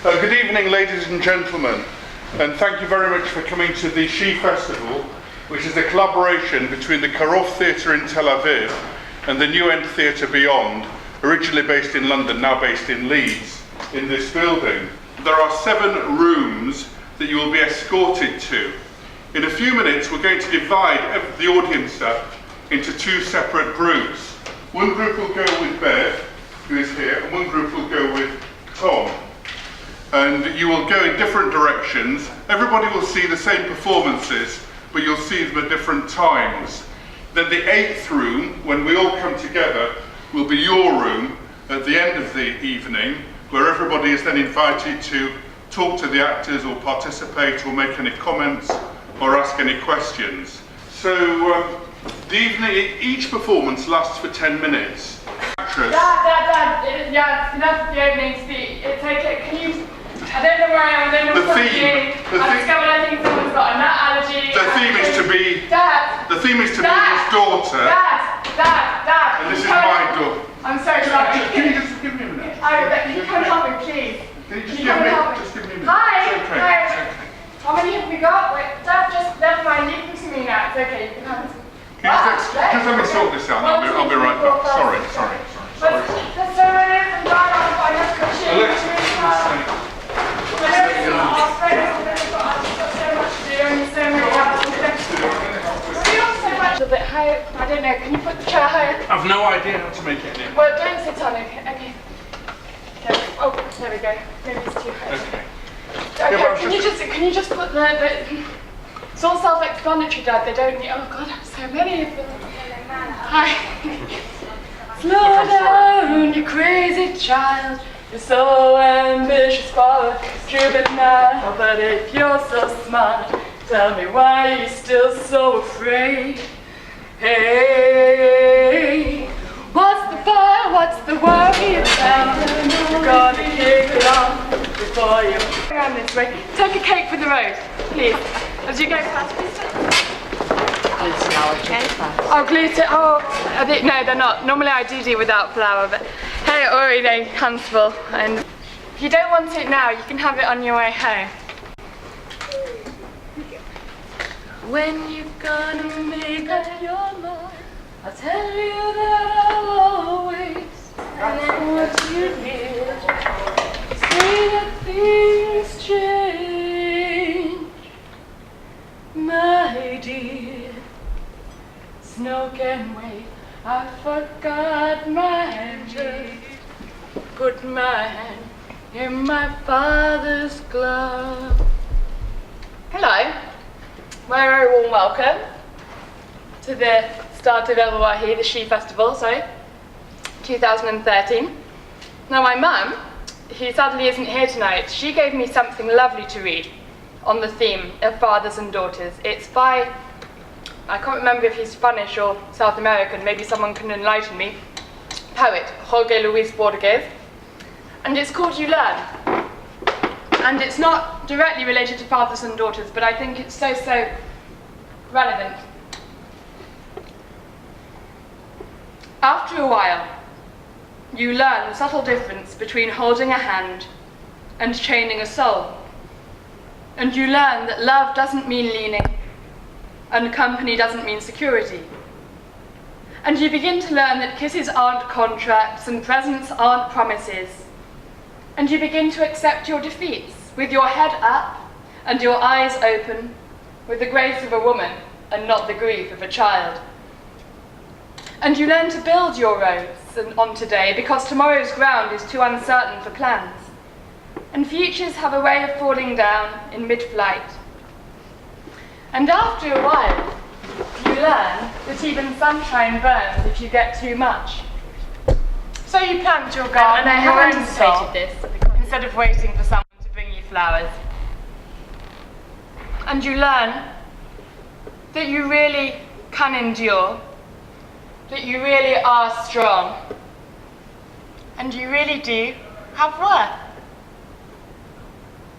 Good evening, ladies and gentlemen, and thank you very much for coming to the She Festival, which is a collaboration between the Karov Theatre in Tel Aviv and the New End Theatre Beyond, originally based in London, now based in Leeds, in this building. There are 7 rooms that you will be escorted to. In a few minutes, we're going to divide the audience up into 2 separate groups. One group will go with Bev, who is here, and one group will go with Tom. And you will go in different directions. Everybody will see the same performances, but you'll see them at different times. Then the 8th room, when we all come together, will be your room at the end of the evening, where everybody is then invited to talk to the actors or participate or make any comments or ask any questions. So the evening, each performance lasts for 10 minutes. Dad, yeah, enough of the opening speech. It's okay, can you... I don't know where I am, I don't know what's happening. I've discovered I think someone's got a nut allergy. The theme is to be... Dad! The theme is to be his daughter. Dad! And this is my daughter. I'm sorry, Robbie. Can you just give me a minute? Can you come help me, please? Can you just give me a minute? Hi! It's okay. Hi! It's okay. How many have we got? Wait, Dad, just never mind, leave them to me now. It's okay, you can have this. Can you just let me sort this out? I'll be right back. Sorry. There's so many of them going on, I have to choose. I don't know, can you put the chair higher? I've no idea how to make it in. Well, don't sit on it. Okay. Oh, there we go. Maybe it's too high. Okay. Can you just put the it's all self-explanatory, Dad. They don't need. Oh God, so many of them. Hi. Slow down, you crazy child. You're so ambitious for a juvenile, but if you're so smart, tell me why you're still so afraid. Hey, what's the fire? What's the worry about? You're gonna kick it off before you around this way. Take a cake for the road, please. As you go past, please. Oh, gluten. Oh, no, they're not. Normally I do without flour, but hey, already handful. And if you don't want it now, you can have it on your way home. When you're gonna make up your mind, I'll tell you that I'll always know what you need. Say that things change, my dear. Snow can wait, I forgot my hand. Put my hand in my father's glove. Hello, very warm welcome to the start of El Wahi, the She Festival, 2013. Now my mum, who sadly isn't here tonight, she gave me something lovely to read on the theme of fathers and daughters. It's by, I can't remember if he's Spanish or South American, maybe someone can enlighten me, poet Jorge Luis Borges, and it's called You Learn. And it's not directly related to fathers and daughters, but I think it's so relevant. After a while, you learn the subtle difference between holding a hand and chaining a soul. And you learn that love doesn't mean leaning, and company doesn't mean security. And you begin to learn that kisses aren't contracts and presents aren't promises. And you begin to accept your defeats with your head up and your eyes open, with the grace of a woman and not the grief of a child. And you learn to build your roads on today because tomorrow's ground is too uncertain for plans. And futures have a way of falling down in mid-flight. And after a while, you learn that even sunshine burns if you get too much. So you plant your garden and I your have own anticipated soul, this instead of waiting for someone to bring you flowers. And you learn that you really can endure, that you really are strong, and you really do have worth.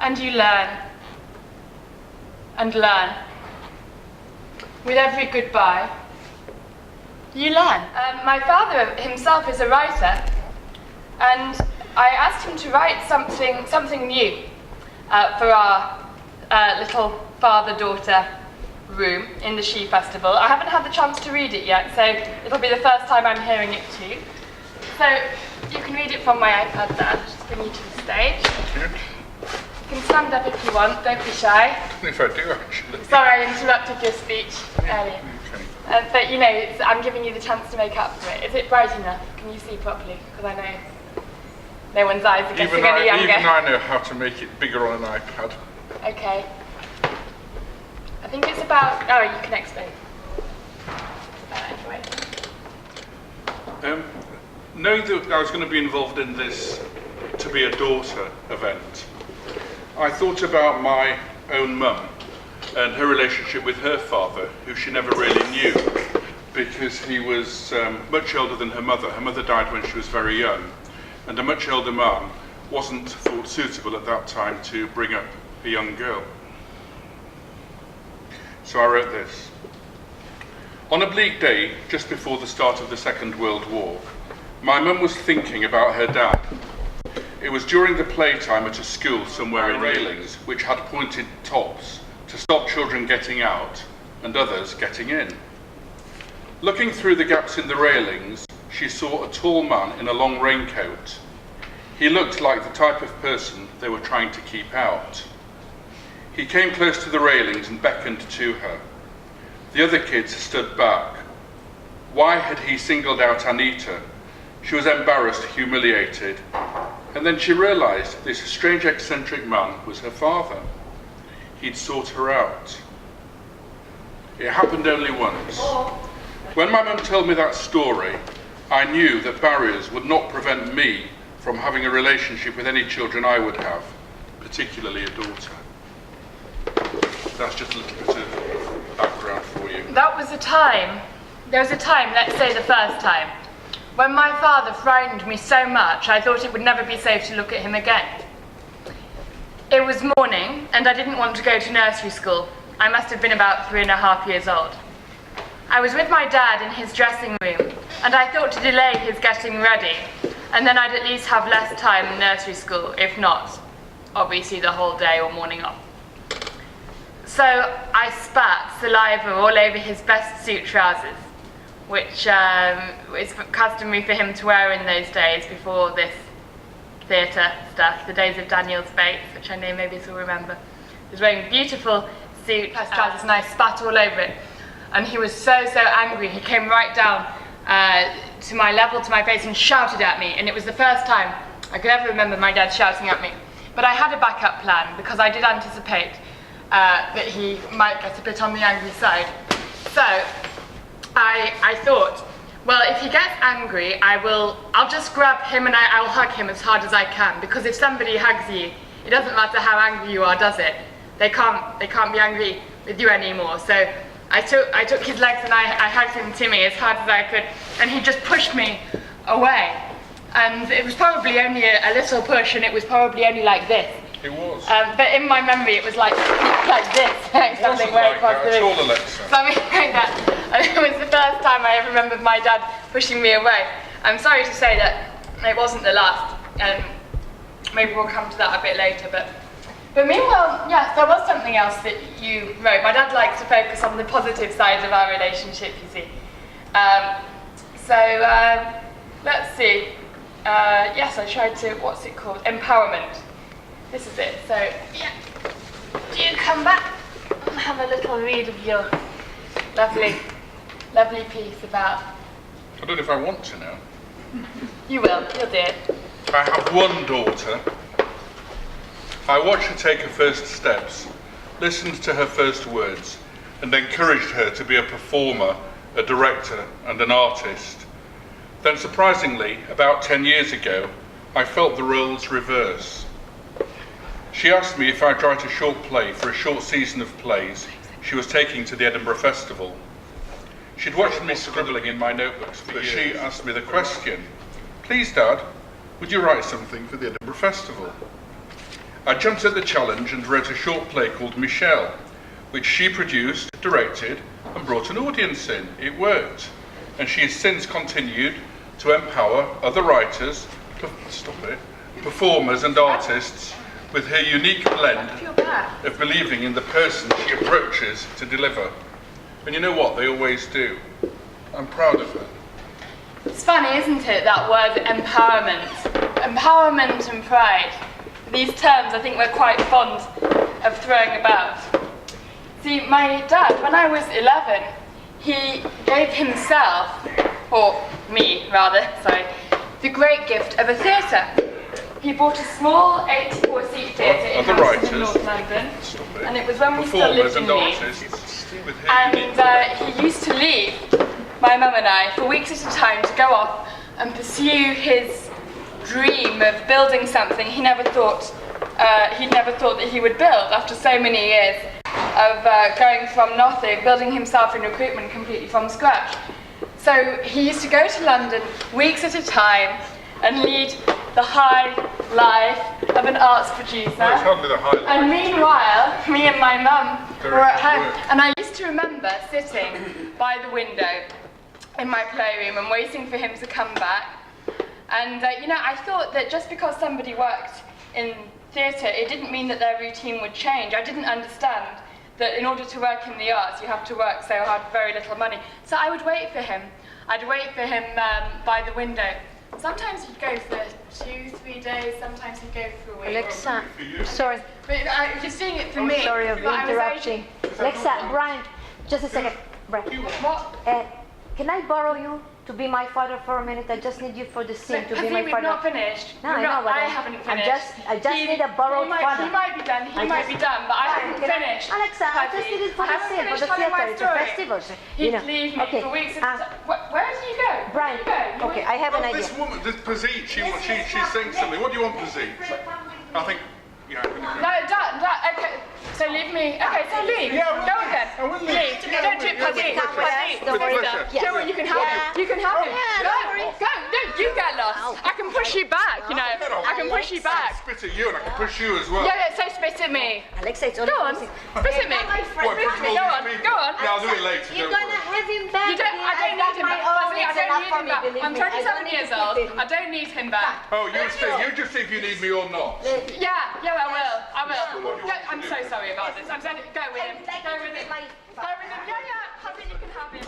And you learn and learn. With every goodbye, you learn. My father himself is a writer, and I asked him to write something new for our little father-daughter room in the She Festival. I haven't had the chance to read it yet, so it'll be the first time I'm hearing it too. So you can read it from my iPad there. I'll just bring you to the stage. You can stand up if you want, don't be shy. I don't know if I do, actually. Sorry, I interrupted your speech earlier. Okay. But you know, I'm giving you the chance to make up for it. Is it bright enough? Can you see properly? Because I know no one's eyes are getting any younger. Even I know how to make it bigger on an iPad. Okay. I think it's about... Oh, you can explain. It's about anyway. Knowing that I was going to be involved in this To Be a Daughter event, I thought about my own mum and her relationship with her father, who she never really knew because he was much older than her mother. Her mother died when she was very young, and a much older man wasn't thought suitable at that time to bring up a young girl. So I wrote this. On a bleak day, just before the start of the Second World War, my mum was thinking about her dad. It was during the playtime at a school somewhere in railings which had pointed tops to stop children getting out and others getting in. Looking through the gaps in the railings, she saw a tall man in a long raincoat. He looked like the type of person they were trying to keep out. He came close to the railings and beckoned to her. The other kids stood back. Why had he singled out Anita? She was embarrassed, humiliated, and then she realised this strange eccentric man was her father. He'd sought her out. It happened only once. When my mum told me that story, I knew that barriers would not prevent me from having a relationship with any children I would have, particularly a daughter. That's just a little bit of background for you. That was a time, there was a time, let's say the first time, when my father frightened me so much I thought it would never be safe to look at him again. It was morning and I didn't want to go to nursery school. I must have been about 3.5 years old. I was with my dad in his dressing room and I thought to delay his getting ready and then I'd at least have less time in nursery school, if not, obviously the whole day or morning off. So I spat saliva all over his best suit trousers, which is customary for him to wear in those days before this theatre stuff, the days of Daniel Spates, which I know maybe you'll remember. He was wearing a beautiful suit, trousers, and I spat all over it. And he was so angry, he came right down to my level, to my face, and shouted at me. And it was the first time I could ever remember my dad shouting at me. But I had a backup plan, because I did anticipate that he might get a bit on the angry side. So I thought, well, if he gets angry, I'll just grab him and I'll hug him as hard as I can, because if somebody hugs you, it doesn't matter how angry you are, does it? They can't be angry with you anymore. So I took his legs and I hugged him to me as hard as I could, and he just pushed me away. And it was probably only a little push, and it was probably only like this. It was. But in my memory, it was like this. It wasn't like that at all, Alexa. Something like that. And it was the first time I ever remembered my dad pushing me away. I'm sorry to say that it wasn't the last. Maybe we'll come to that a bit later. But meanwhile, yes, there was something else that you wrote. My dad likes to focus on the positive sides of our relationship, you see. Let's see. Yes, I tried to, what's it called? Empowerment. This is it. So, yeah. Do you come back and have a little read of your lovely piece about... I don't know if I want to now. You will, you'll do it. I have one daughter. I watched her take her first steps, listened to her first words, and encouraged her to be a performer, a director, and an artist. Then, surprisingly, about 10 years ago, I felt the roles reverse. She asked me if I'd write a short play for a short season of plays she was taking to the Edinburgh Festival. She'd watched me scribbling in my notebooks for years. She asked me the question, "Please, Dad, would you write something for the Edinburgh Festival?" I jumped at the challenge and wrote a short play called Michelle, which she produced, directed, and brought an audience in. It worked, and she has since continued to empower other writers, performers and artists with her unique blend of believing in the person she approaches to deliver. And you know what? They always do. I'm proud of her. It's funny, isn't it, that word empowerment? Empowerment and pride. These terms I think we're quite fond of throwing about. See, my dad, when I was 11, he gave himself, or me rather, sorry, the great gift of a theatre. He bought a small 84-seat theatre in Hammersmith in North London, and it was when we still lived in Leeds. And he used to leave my mum and I for weeks at a time to go off and pursue his dream of building something he'd never thought that he would build after so many years of going from nothing, building himself in recruitment completely from scratch. So he used to go to London weeks at a time and lead the high life of an arts producer. Well, it's hardly the high life. And meanwhile, me and my mum were at home, and I used to remember sitting by the window in my playroom and waiting for him to come back. And I thought that just because somebody worked in theatre, it didn't mean that their routine would change. I didn't understand that in order to work in the arts, you have to work so hard for very little money. So I would wait for him. I'd wait for him by the window. Sometimes he'd go for 2-3 days, sometimes he'd go for a week. Alexa, sorry. But you're seeing it for me. Sorry of but interrupting. Alexa, Brian, just a second. Brian, can I borrow you to be my father for a minute? I just need you for the scene to be my we've father. not finished. No, I know, but I haven't finished. I just need a borrowed father. He might be done, he might be done, but I haven't finished. Alexa, I just need it for the scene, for the theatre, it's a festival. He'd leave me for weeks. Where did you go? Brian, okay, I have an idea. This woman, this Pazit, she's saying something. What do you want, Pazit? I think, yeah. No, done, okay. So leave me. Okay, so leave. Yeah, go again. Leave. Don't do it, Pazit. Don't worry. Don't worry, you can have it. You can have it. Go. No, you get lost. I can push you back, I can push you back. Spit at you and I can push you as well. Yeah, so spit at me. Alexa, it's only Go on. Spit at me. What, Spit at me. Go on. Go on. No, I'll do it later. You're don't gonna worry. have him back. I don't need him back. I don't need him back. I'm 27 years old. I don't need him back. Oh, you just see if you need me or not. Yeah, I will. I'm so sorry about this. Go with him. Go with him. Yeah, have it, you can have him.